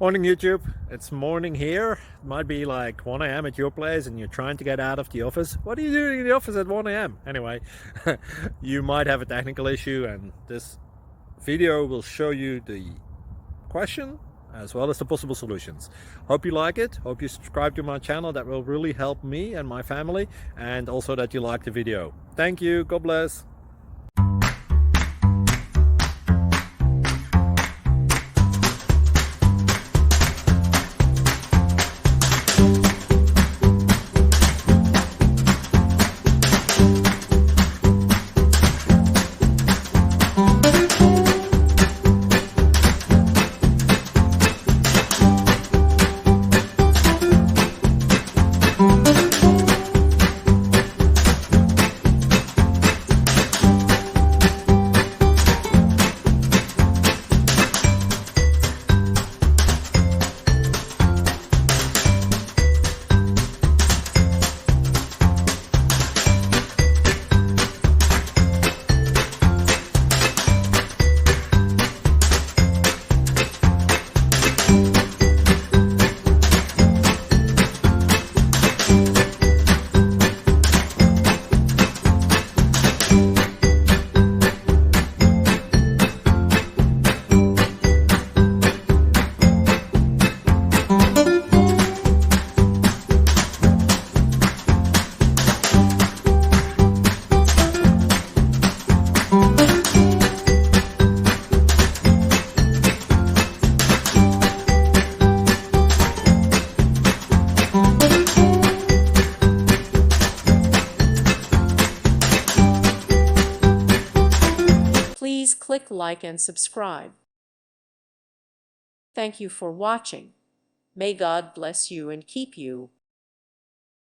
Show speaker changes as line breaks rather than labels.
Morning YouTube, it's morning here. It might be like 1 a.m. at your place and you're trying to get out of the office. What are you doing in the office at 1 a.m.? Anyway, you might have a technical issue and this video will show you the question as well as the possible solutions. Hope you like it, hope you subscribe to my channel. That will really help me and my family, and also that you like the video. Thank you, God bless.
Please click like and subscribe. Thank you for watching. May God bless you and keep you.